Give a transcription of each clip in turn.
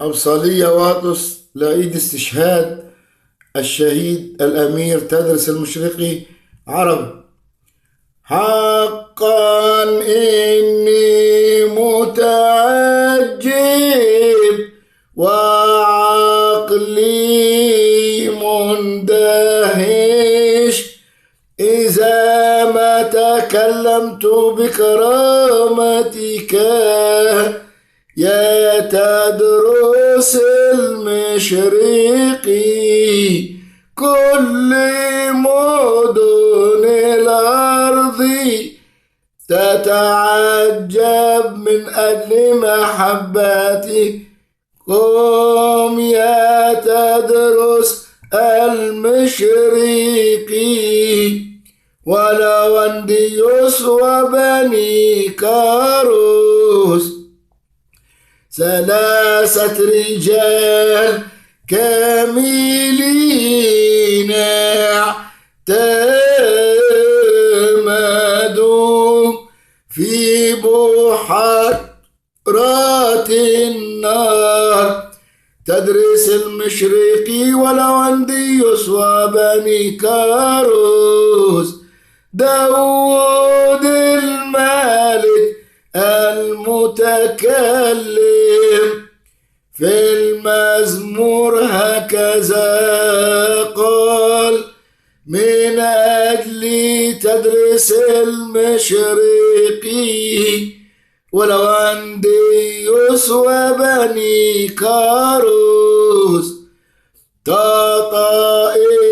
أبصالية واطس لعيد استشهاد الشهيد الأمير تدرس المشرقي عربي. حقا إني متعجب وعقلي مندهش إذا ما تكلمت بكرامتك يا تدرس المشرقي. كل مدن الأرض تتعجب من أجل محبتي. قم يا تدرس المشرقي ولونديوس وبني كاروس، ثلاثة رجال كاملين اعتمدوا في بحيرات النار. تدرس المشرقي ولونديوس وبني كاروس، داود الملك المتكلم في المزمور هكذا قال: من أجل تدرس المشرقي ولونديوس وبني كاروس، تطائل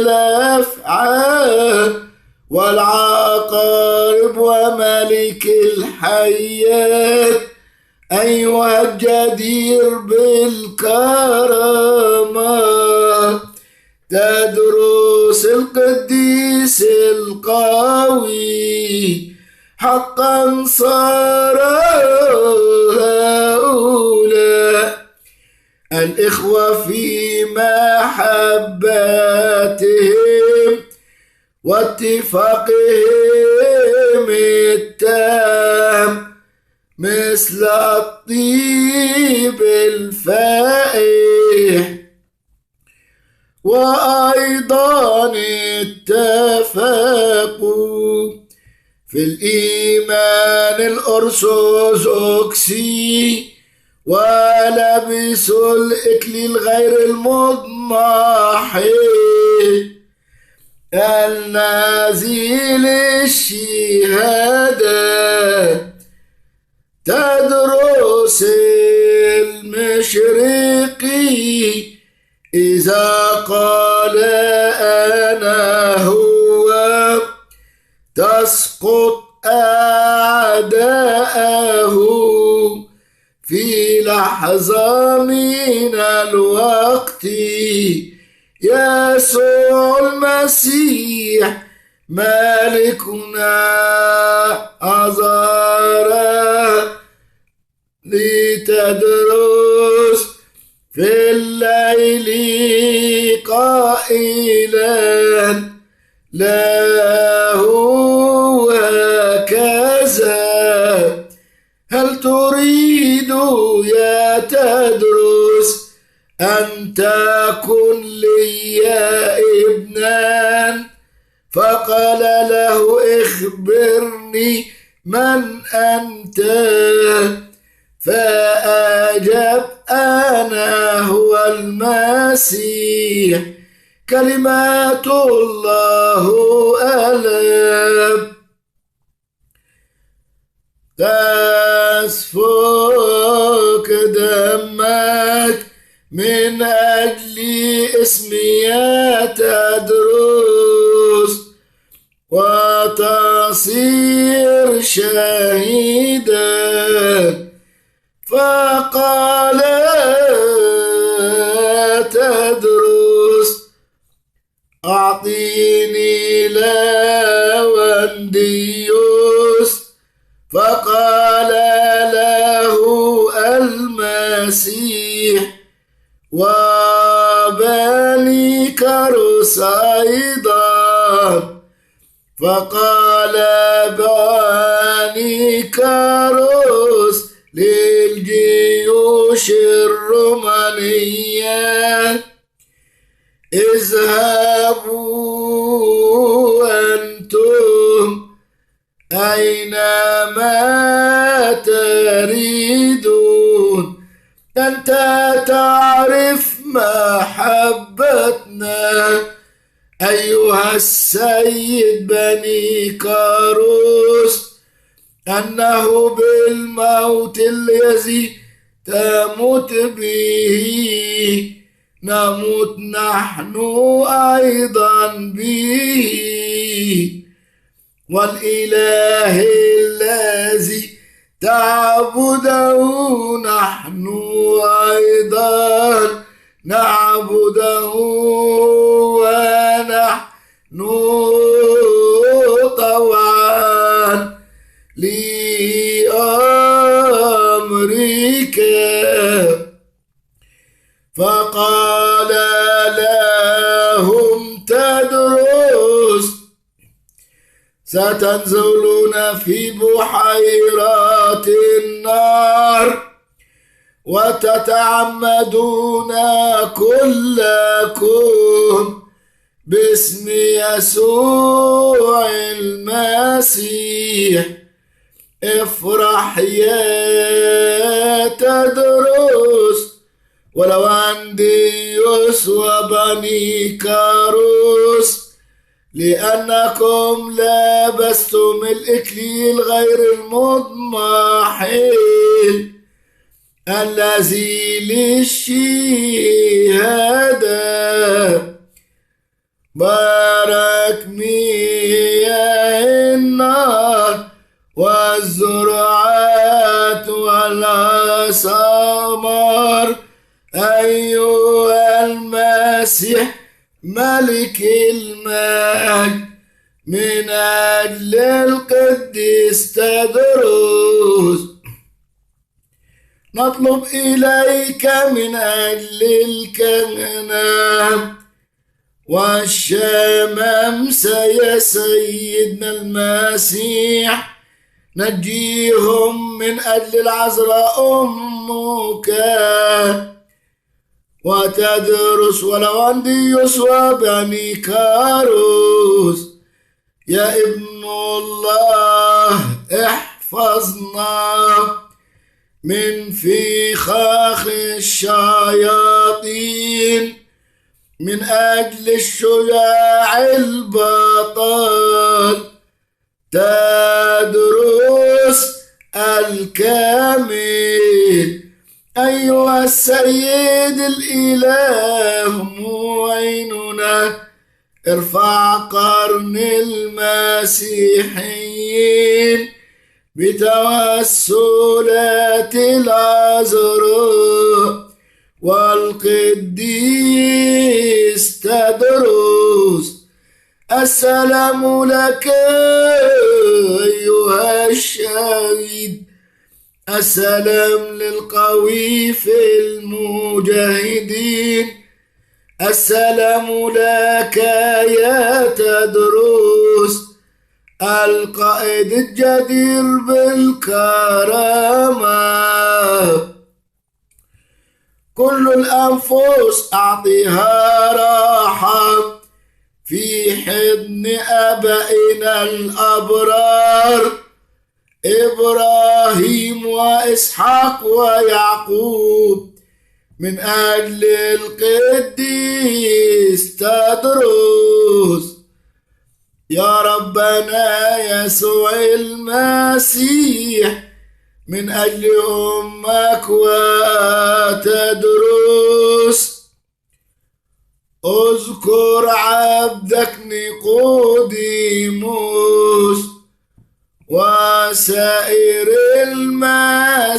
الأفعال والعقارب وملك الحيات، أيها الجدير بالكرامة تدرس القديس القوي. حقا صار هؤلاء الإخوة في محبتهم واتفاقهم التام مثل الطيب الفائح، وأيضا اتفقوا في الإيمان الأرثوذكسي ولبسوا الإكليل غير المضمحل النازل الشهادة. تدرس المشرقي إذا قال أنا هو تسقط أعداءه في لحظة من الوقت. يسوع المسيح مالكنا أزار لتدرس في الليل قائلا له هكذا: هل تريد يا تدرس أن تكن لي ابنا؟ فقال له: اخبرني من أنت؟ فأجاب: أنا هو المسيح كلمات الله الآب. تسفك دمك من أجل اسمي يا تدرس وتصير شهيدا. فقال تدرس: أعطيني لونديوس. فقال له المسيح: وبني كاروس أيضا. فقال بني كاروس للجيوش اذهبوا أنتم أينما تريدون، أنت تعرف محبتنا أيها السيد بني كاروس، أنه بالموت الذي تموت به نموت نحن أيضا به، والإله الذي تعبده نحن أيضا نعبده، ونحن طوعا لأمرك. فقال لهم تدرس ستنزلون في بحيرات النار وتتعمدون كلكم باسم يسوع المسيح. افرح يا تدرس ولو أنديوس وبني كاروس، لأنكم لبستم الإكليل غير المضمحل الذي للشهادة. بارك مياه النار والزرعات والثمار أيها المسيح ملك المجد، من أجل القديس تدرس نطلب إليك من أجل الكهنة والشمامسة يا سيدنا المسيح، نجيهم من أجل العذراء أمك وتدرس ولو أنديوس وبني كاروس. يا ابن الله احفظنا من فخاخ الشياطين، من أجل الشجاع البطل تدرس الكامل أيها السيد الإله معيننا. ارفع قرن المسيحيين بتوسلات العذراء والقديس تدرس. السلام لك أيها الشهيد، السلام للقوي في المجاهدين، السلام لك يا تدرس القائد الجدير بالكرامة. كل الأنفس أعطيها راحة في حضن أبائنا الأبرار إبراهيم وإسحاق ويعقوب، من أجل القديس تدرس. يا ربنا يسوع المسيح، من أجل أمك وتدرس اذكر عبدك نيقوديموس وسائر المسيحيين